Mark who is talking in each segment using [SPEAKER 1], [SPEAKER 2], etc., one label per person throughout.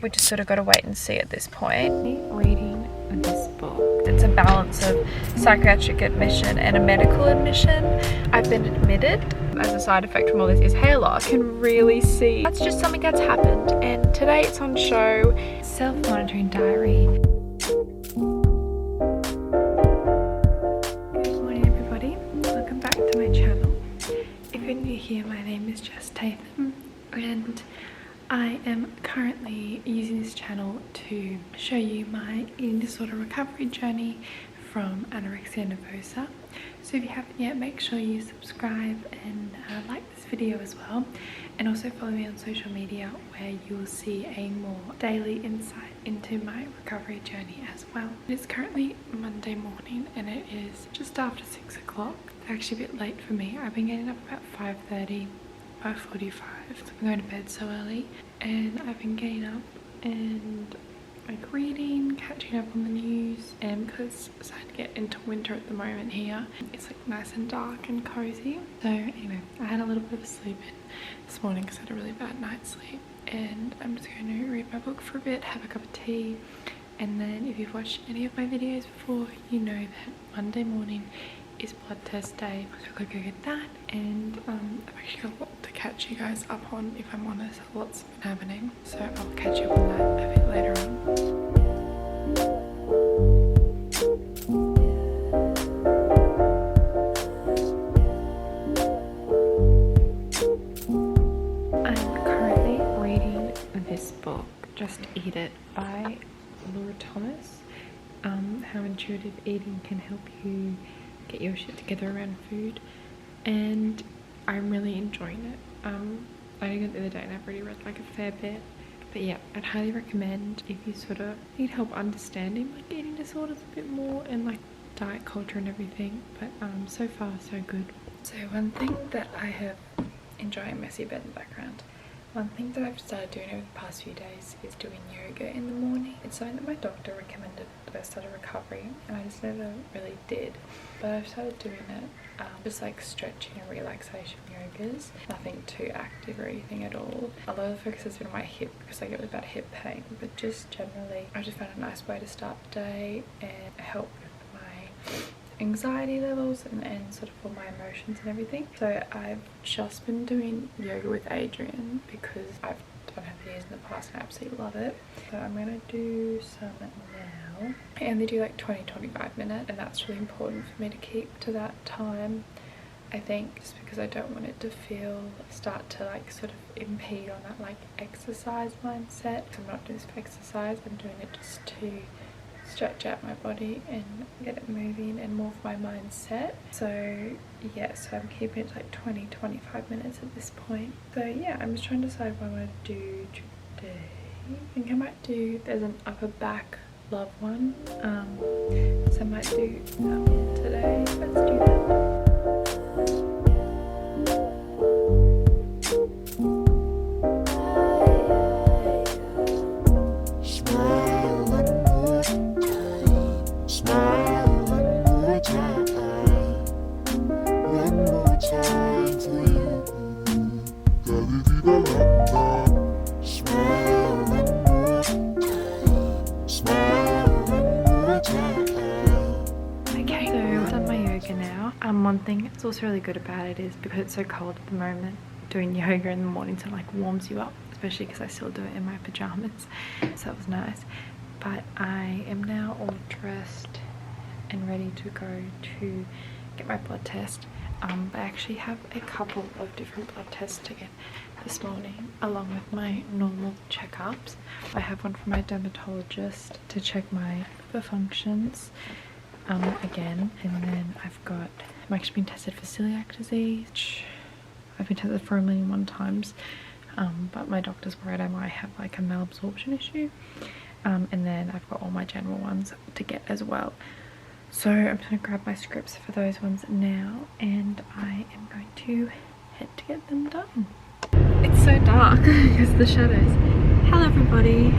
[SPEAKER 1] We just sort of got to wait and see at this point. Reading this book. It's a balance of psychiatric admission and a medical admission. I've been admitted as a side effect from all this is hair loss. You can really see that's just something that's happened, and today it's on show. Self-monitoring diary. Good morning everybody, welcome back to my channel. If you're new here, my name is Jess Tatham and I am currently using this channel to show you my eating disorder recovery journey from anorexia nervosa. So if you haven't yet, make sure you subscribe and like this video as well, and also follow me on social media where you will see a more daily insight into my recovery journey as well. It's currently Monday morning and it is just after 6 o'clock. It's actually a bit late for me. I've been getting up about 5:30. 5:45, so I'm going to bed so early, and I've been getting up and like reading, catching up on the news, and because it's starting to get into winter at the moment here, it's like nice and dark and cozy. So anyway, I had a little bit of a sleep in this morning because I had a really bad night's sleep, and I'm just going to read my book for a bit, have a cup of tea, and then if you've watched any of my videos before, you know that Monday morning is blood test day, so I'll go get that. And I've actually got a lot to catch you guys up on, if I'm honest. Lots been happening, so I'll catch you up on that a bit later on. I'm currently reading this book, Just Eat It by Laura Thomas. How intuitive eating can help you get your shit together around food, and I'm really enjoying it. I only got it the other day and I've already read like a fair bit, but yeah, I'd highly recommend if you sort of need help understanding like eating disorders a bit more and like diet culture and everything. But so far so good. So one thing that I have enjoying messy bed in the background. One thing that I've started doing over the past few days is doing yoga in the morning. It's something that my doctor recommended that I started recovery, and I just never really did. But I've started doing it, just like stretching and relaxation yogas. Nothing too active or anything at all. A lot of the focus has been on my hip because I get really bad hip pain, but just generally I just found a nice way to start the day and help with my anxiety levels and sort of all my emotions and everything. So I've just been doing yoga with Adrian because I've done her videos in the past and I absolutely love it. So I'm gonna do some now, and they do like 20-25 minutes, and that's really important for me to keep to that time, I think, just because I don't want it to start to like sort of impede on that like exercise mindset. I'm not doing this for exercise, I'm doing it just to stretch out my body and get it moving and more of my mindset. So yeah, so I'm keeping it like 20-25 minutes at this point. So yeah, I'm just trying to decide what I'm going to do today. I think I might do, there's an upper back love one, so I might do that one today. Let's do that. One thing that's also really good about it is because it's so cold at the moment, doing yoga in the morning so like warms you up, especially because I still do it in my pajamas, so that was nice. But I am now all dressed and ready to go to get my blood test. I actually have a couple of different blood tests to get this morning along with my normal checkups. I have one from my dermatologist to check my liver functions again, and then I'm actually been tested for celiac disease. I've been tested for 1,001 times, but my doctor's worried I might have like a malabsorption issue, and then I've got all my general ones to get as well. So I'm just going to grab my scripts for those ones now, and I am going to head to get them done. It's so dark because of the shadows. Hello everybody,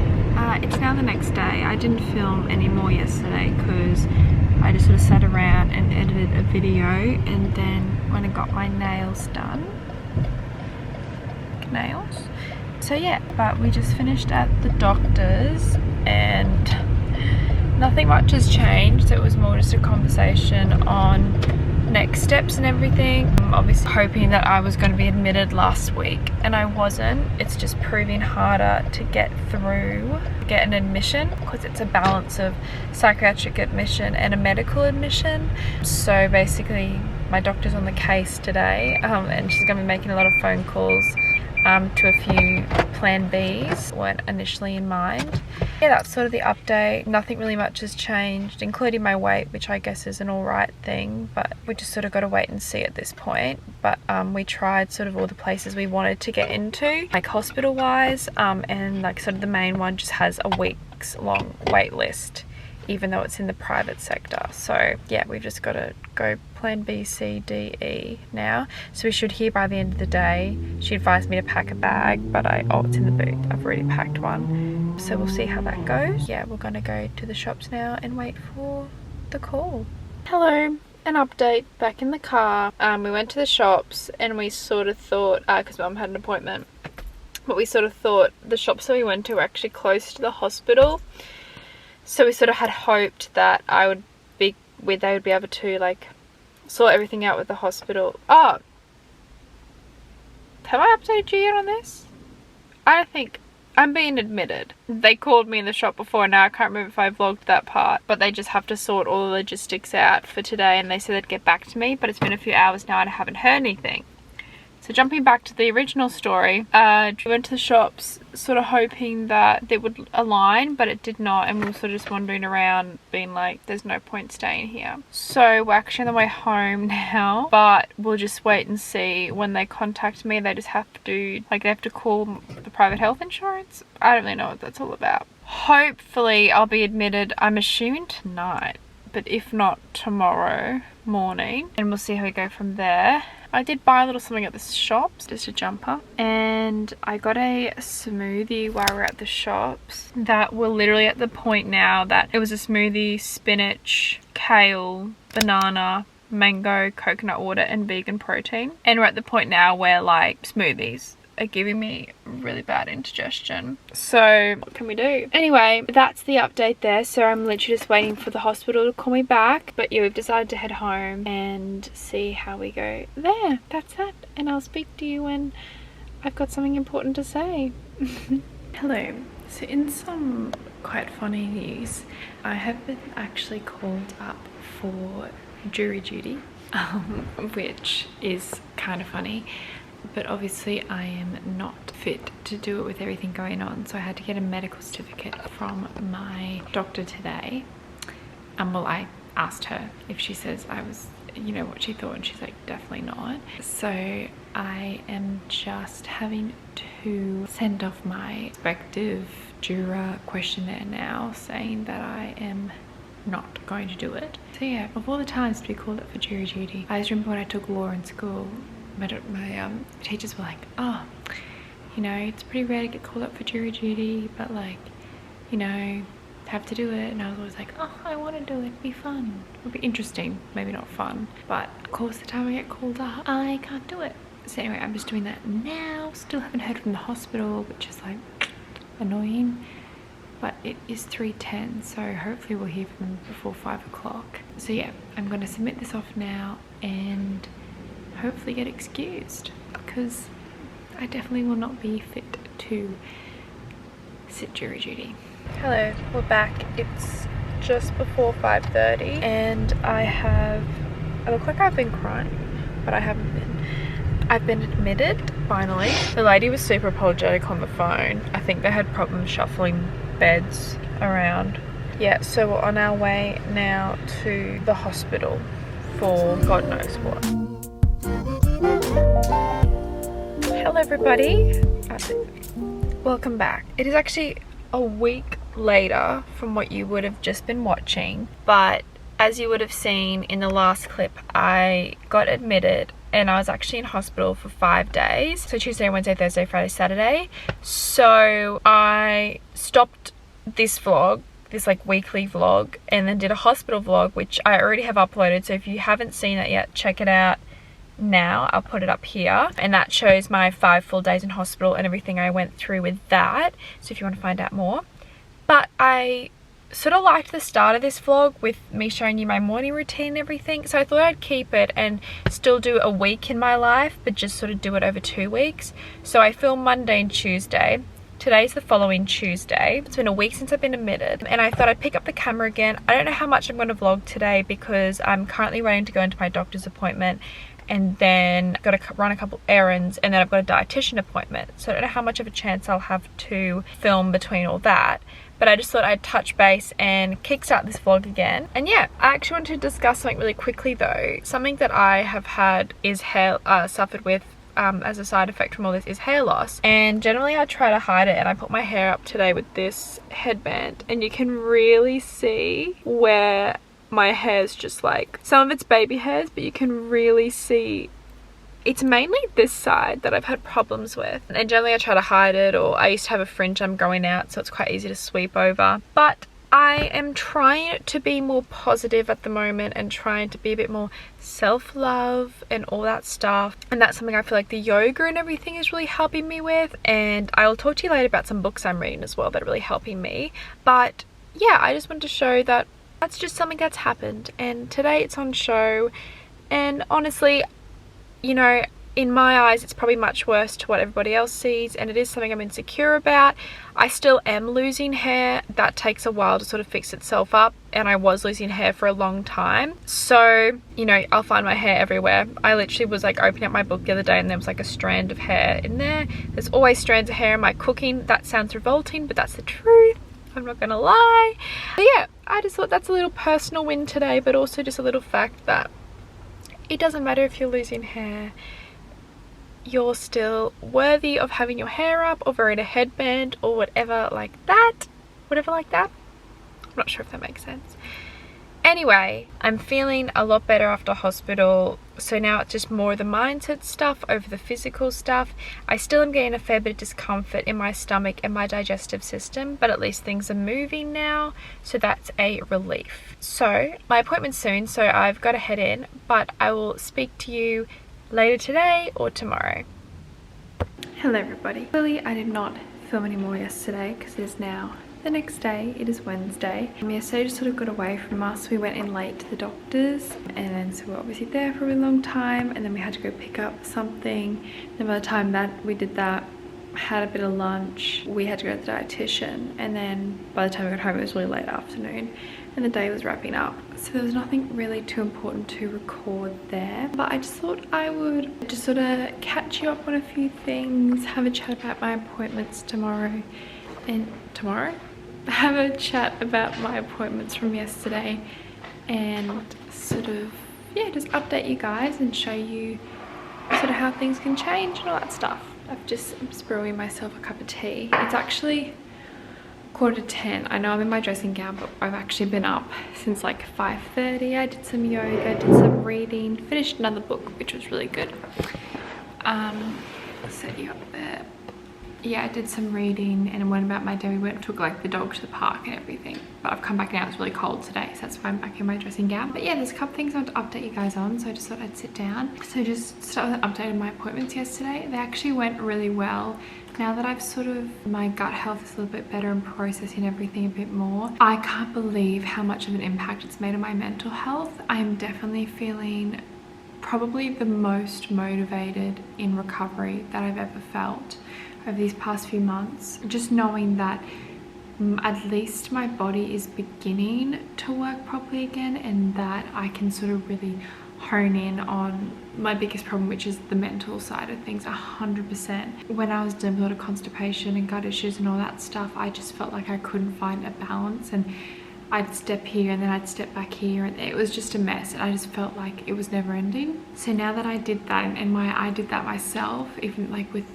[SPEAKER 1] it's now the next day. I didn't film any more yesterday because I just sort of sat around and edited a video, and then when I got my nails done, So yeah, but we just finished at the doctor's and nothing much has changed. It was more just a conversation on next steps and everything. I'm obviously hoping that I was going to be admitted last week and I wasn't. It's just proving harder to get an admission because it's a balance of psychiatric admission and a medical admission. So basically my doctor's on the case today and she's going to be making a lot of phone calls to a few plan Bs weren't initially in mind. Yeah, that's sort of the update. Nothing really much has changed, including my weight, which I guess is an alright thing, but we just sort of got to wait and see at this point. But we tried sort of all the places we wanted to get into, like hospital wise, and like sort of the main one just has a week's long wait list, even though it's in the private sector. So yeah, we've just got to go plan B, C, D, E now. So we should hear by the end of the day. She advised me to pack a bag, but oh, it's in the boot. I've already packed one. So we'll see how that goes. Yeah, we're gonna go to the shops now and wait for the call. Hello, an update back in the car. We went to the shops and we sort of thought, because Mum had an appointment, but we sort of thought the shops that we went to were actually close to the hospital. So we sort of had hoped that they would be able to like sort everything out with the hospital. Oh, have I updated you yet on this? I think I'm being admitted. They called me in the shop before. Now I can't remember if I vlogged that part, but they just have to sort all the logistics out for today and they said they'd get back to me, but it's been a few hours now and I haven't heard anything. So jumping back to the original story, we went to the shops sort of hoping that they would align, but it did not, and we were sort of just wandering around being like, there's no point staying here. So we're actually on the way home now, but we'll just wait and see. When they contact me, they just have to, like, they have to call the private health insurance. I don't really know what that's all about. Hopefully I'll be admitted, I'm assuming tonight, but if not, tomorrow morning, and we'll see how we go from there. I did buy a little something at the shops, just a jumper, and I got a smoothie while we were at the shops that we're literally at the point now that it was a smoothie, spinach, kale, banana, mango, coconut water and vegan protein, and we're at the point now where like smoothies are giving me really bad indigestion. So what can we do? Anyway, that's the update there. So I'm literally just waiting for the hospital to call me back. But yeah, we've decided to head home and see how we go there. That's that. And I'll speak to you when I've got something important to say. Hello. So in some quite funny news, I have been actually called up for jury duty, which is kind of funny. But obviously I am not fit to do it with everything going on, so I had to get a medical certificate from my doctor today. Well, I asked her if she says I was, you know, what she thought, and she's like, definitely not. So I am just having to send off my respective juror questionnaire now, saying that I am not going to do it. So yeah, of all the times to be called up for jury duty, I just remember when I took law in school, my teachers were like, oh, you know, it's pretty rare to get called up for jury duty, but like, you know, have to do it. And I was always like, oh, I want to do it, it'd be fun, it'll be interesting, maybe not fun, but of course the time I get called up I can't do it. So anyway, I'm just doing that now. Still haven't heard from the hospital, which is like annoying, but it is 3:10, so hopefully we'll hear from them before 5 o'clock. So yeah, I'm going to submit this off now and hopefully get excused, because I definitely will not be fit to sit jury duty. Hello, we're back. It's just before 5:30 and I look like I've been crying, but I haven't been. I've been admitted, finally. The lady was super apologetic on the phone. I think they had problems shuffling beds around. Yeah, so we're on our way now to the hospital for God knows what. Hello everybody, welcome back. It is actually a week later from what you would have just been watching, but as you would have seen in the last clip, I got admitted and I was actually in hospital for 5 days. So Tuesday, Wednesday, Thursday, Friday, Saturday. So I stopped this vlog, this like weekly vlog, and then did a hospital vlog, which I already have uploaded. So if you haven't seen that yet, check it out
[SPEAKER 2] now. I'll put it up here, and that shows my 5 full days in hospital and everything I went through with that, so if you want to find out more. But I sort of liked the start of this vlog with me showing you my morning routine and everything, so I thought I'd keep it and still do a week in my life, but just sort of do it over 2 weeks. So I filmed Monday and Tuesday. Today's the following Tuesday. It's been a week since I've been admitted, and I thought I'd pick up the camera again. I don't know how much I'm going to vlog today because I'm currently waiting to go into my doctor's appointment, and then got to run a couple errands, and then I've got a dietitian appointment. So I don't know how much of a chance I'll have to film between all that. But I just thought I'd touch base and kickstart this vlog again. And yeah, I actually wanted to discuss something really quickly though. Something that I have had is suffered with as a side effect from all this is hair loss. And generally I try to hide it, and I put my hair up today with this headband, and you can really see where my hair's just like, some of it's baby hairs, but you can really see it's mainly this side that I've had problems with. And generally I try to hide it, or I used to have a fringe I'm growing out, so it's quite easy to sweep over. But I am trying to be more positive at the moment and trying to be a bit more self-love and all that stuff, and that's something I feel like the yoga and everything is really helping me with. And I will talk to you later about some books I'm reading as well that are really helping me. But yeah, I just wanted to show that that's just something that's happened, and today it's on show. And honestly, you know, in my eyes it's probably much worse to what everybody else sees, and it is something I'm insecure about. I still am losing hair. That takes a while to sort of fix itself up, and I was losing hair for a long time. So, you know, I'll find my hair everywhere. I literally was like opening up my book the other day and there was like a strand of hair in there. There's always strands of hair in my cooking. That sounds revolting, but that's the truth. I'm not gonna lie. But yeah, I just thought that's a little personal win today, but also just a little fact that it doesn't matter if you're losing hair. You're still worthy of having your hair up or wearing a headband or whatever like that. Whatever like that. I'm not sure if that makes sense. Anyway, I'm feeling a lot better after hospital, so now it's just more of the mindset stuff over the physical stuff. I still am getting a fair bit of discomfort in my stomach and my digestive system, but at least things are moving now, so that's a relief. So my appointment's soon, so I've got to head in, but I will speak to you later today or tomorrow. Hello everybody. Clearly I did not film any more yesterday because it is now the next day. It is Wednesday. Yesterday just sort of got away from us. We went in late to the doctor's, and then so we're obviously there for a really long time, and then we had to go pick up something. Then by the time that we did that, had a bit of lunch, we had to go to the dietitian, and then by the time we got home it was really late afternoon and the day was wrapping up, so there was nothing really too important to record there. But I just thought I would just sort of catch you up on a few things, have a chat about my appointments tomorrow, and have a chat about my appointments from yesterday, and sort of, yeah, just update you guys and show you sort of how things can change and all that stuff. I'm just brewing myself a cup of tea. It's actually 9:45. I know I'm in my dressing gown, but I've actually been up since like 5:30. I did some yoga, did some reading, finished another book, which was really good. Set you up there. Yeah, I did some reading and went about my day. We took like the dog to the park and everything, but I've come back now. It's really cold today, so that's why I'm back in my dressing gown. But yeah, there's a couple things I want to update you guys on, so I just thought I'd sit down. So just start with an update on my appointments yesterday. They actually went really well. Now that I've sort of, my gut health is a little bit better and processing everything a bit more, I can't believe how much of an impact it's made on my mental health. I am definitely feeling probably the most motivated in recovery that I've ever felt over these past few months. Just knowing that at least my body is beginning to work properly again, and that I can sort of really hone in on my biggest problem, which is the mental side of things 100%. When I was dealing with a lot of constipation and gut issues and all that stuff, I just felt like I couldn't find a balance, and I'd step here and then I'd step back here, and it was just a mess, and I just felt like it was never ending. So now that I did that, and I did that myself, even like with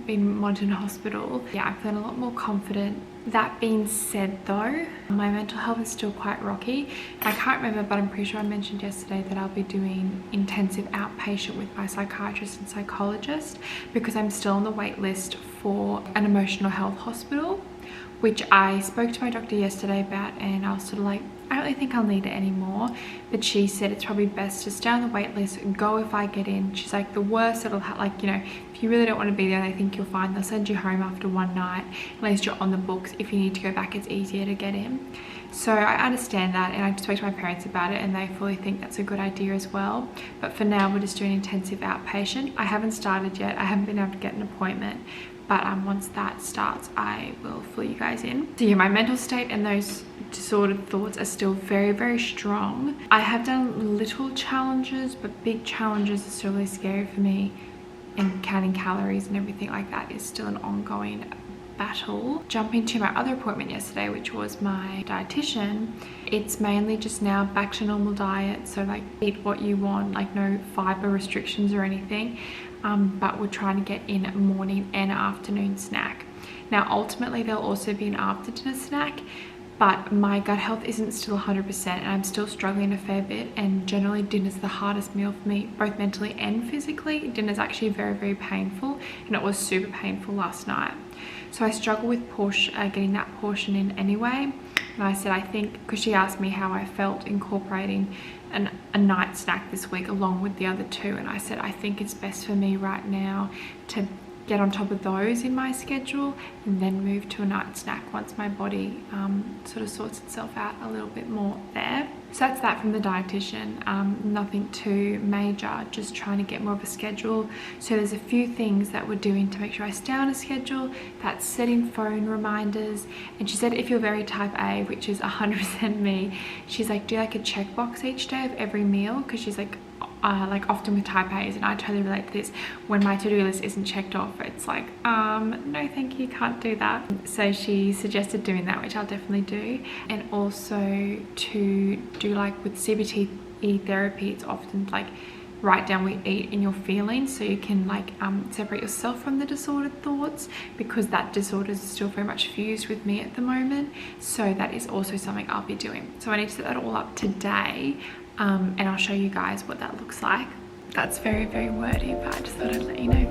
[SPEAKER 2] being monitored in hospital, yeah, I'm feeling a lot more confident. That being said though, my mental health is still quite rocky. I can't remember, but I'm pretty sure I mentioned yesterday that I'll be doing intensive outpatient with my psychiatrist and psychologist, because I'm still on the wait list for an emotional health hospital.
[SPEAKER 1] which I spoke to my doctor yesterday about, and I was sort of like, I don't really think I'll need it anymore. But she said it's probably best to stay on the wait list and go if I get in. She's like, the worst it'll like, you know, if you really don't want to be there, they think you're fine, they'll send you home after one night. At least you're on the books. If you need to go back, it's easier to get in. So I understand that, and I spoke to my parents about it, and they fully think that's a good idea as well. But for now, we're just doing intensive outpatient. I haven't started yet. I haven't been able to get an appointment. But once that starts, I will fill you guys in. So yeah, my mental state and those disordered thoughts are still very, very strong. I have done little challenges, but big challenges are still really scary for me. And counting calories and everything like that is still an ongoing battle. Jumping to my other appointment yesterday, which was my dietitian, it's mainly just now back to normal diet. So like eat what you want, like no fiber restrictions or anything. But we're trying to get in a morning and afternoon snack. Now ultimately there'll also be an after dinner snack, but my gut health isn't still 100% and I'm still struggling a fair bit, and generally dinner's the hardest meal for me, both mentally and physically. Dinner's actually very, very painful, and it was super painful last night. So I struggle with getting that portion in anyway. And I said, I think, because she asked me how I felt incorporating a night snack this week along with the other two, and I said I think it's best for me right now to get on top of those in my schedule and then move to a night snack once my body sort of sorts itself out a little bit more there. So that's that from the dietitian. Nothing too major, just trying to get more of a schedule. So there's a few things that we're doing to make sure I stay on a schedule. That's setting phone reminders, and she said if you're very type A, which is 100% me, she's like, do like a checkbox each day of every meal, because she's like often with type A's, and I totally relate to this, when my to-do list isn't checked off, it's like no thank you, can't do that. So she suggested doing that, which I'll definitely do. And also to do like with CBT therapy, it's often like write down what you eat and your feelings, so you can like separate yourself from the disordered thoughts, because that disorder is still very much fused with me at the moment. So that is also something I'll be doing. So I need to set that all up today. And I'll show you guys what that looks like. That's very, very wordy, but I just thought I'd let you know.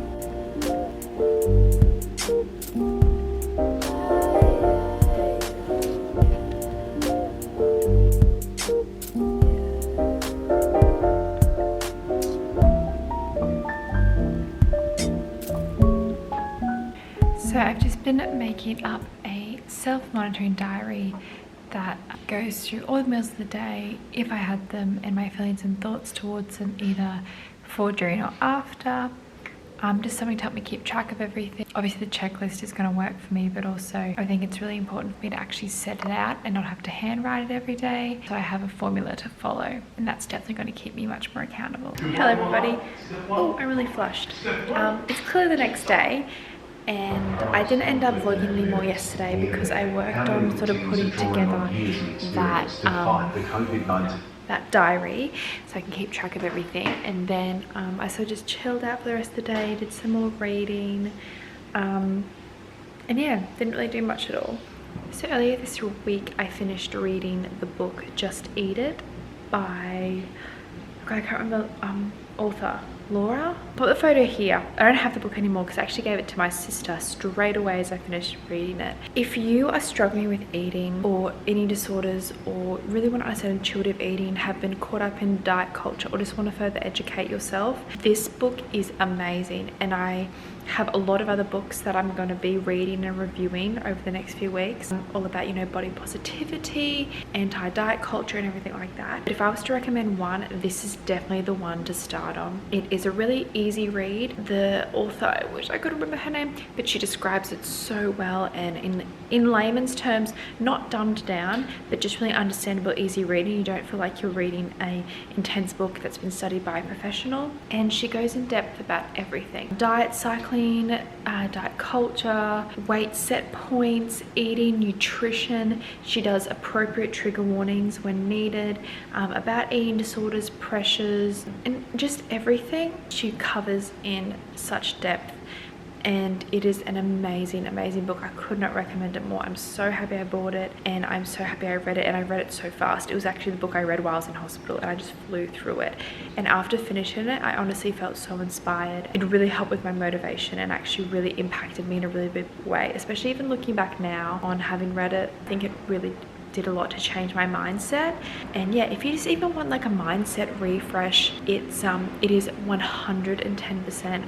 [SPEAKER 1] So I've just been making up a self-monitoring diary that goes through all the meals of the day, if I had them, and my feelings and thoughts towards them, either before, during or after. Just something to help me keep track of everything. Obviously the checklist is going to work for me, but also I think it's really important for me to actually set it out and not have to handwrite it every day. So I have a formula to follow, and that's definitely going to keep me much more accountable. Hello everybody. Oh, I really flushed. It's clearly the next day, and I didn't end up vlogging anymore yesterday because I worked on sort of putting together that diary so I can keep track of everything. And then I sort of just chilled out for the rest of the day, did some more reading, and yeah, didn't really do much at all. So earlier this week I finished reading the book Just Eat It by, I can't remember, author. Laura. Put the photo here. I don't have the book anymore because I actually gave it to my sister straight away as I finished reading it. If you are struggling with eating or eating disorders, or really want to understand intuitive eating, have been caught up in diet culture, or just want to further educate yourself, this book is amazing. And I have a lot of other books that I'm going to be reading and reviewing over the next few weeks, all about, you know, body positivity, anti-diet culture and everything like that. But if I was to recommend one, this is definitely the one to start on. It is a really easy read. The author, I wish I could remember her name, but she describes it so well, and in layman's terms, not dumbed down, but just really understandable, easy reading. You don't feel like you're reading a intense book that's been studied by a professional. And she goes in depth about everything: diet, cycling, diet culture, weight set points, eating, nutrition. She does appropriate trigger warnings when needed, about eating disorders, pressures, and just everything she covers in such depth.
[SPEAKER 2] and it is an amazing book. I could not recommend it more. I'm so happy I bought it, and I'm so happy I read it, and I read it so fast. It was actually the book I read while I was in hospital, and I just flew through it. And after finishing it, I honestly felt so inspired. It really helped with my motivation and actually really impacted me in a really big way, especially even looking back now on having read it. I think it really did a lot to change my mindset. And yeah, if you just even want like a mindset refresh, it is 110%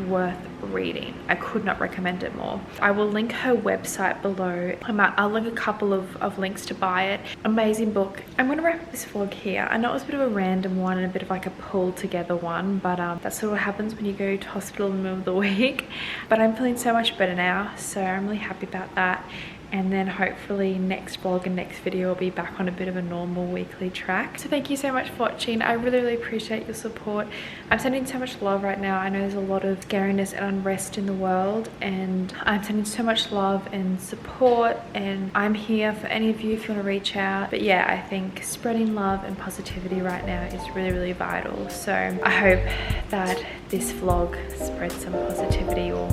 [SPEAKER 2] worth reading. I could not recommend it more. I will link her website below. I'll link a couple of links to buy it. Amazing book. I'm going to wrap up this vlog here. I know it was a bit of a random one and a bit of like a pulled together one, but that's sort of what happens when you go to hospital in the middle of the week. But I'm feeling so much better now, so I'm really happy about that. And then hopefully next vlog and next video will be back on a bit of a normal weekly track. So thank you so much for watching. I really appreciate your support. I'm sending so much love right now. I know there's a lot of scariness and unrest in the world, and I'm sending so much love and support, and I'm here for any of you if you want to reach out. But yeah, I think spreading love and positivity right now is really vital. So I hope that this vlog spreads some positivity or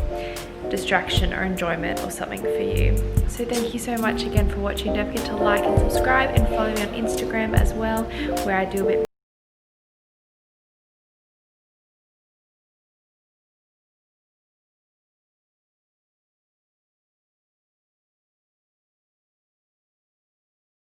[SPEAKER 2] distraction or enjoyment or something for you. So thank you so much again for watching. Don't forget to like and subscribe, and follow me on Instagram as well, where I do a bit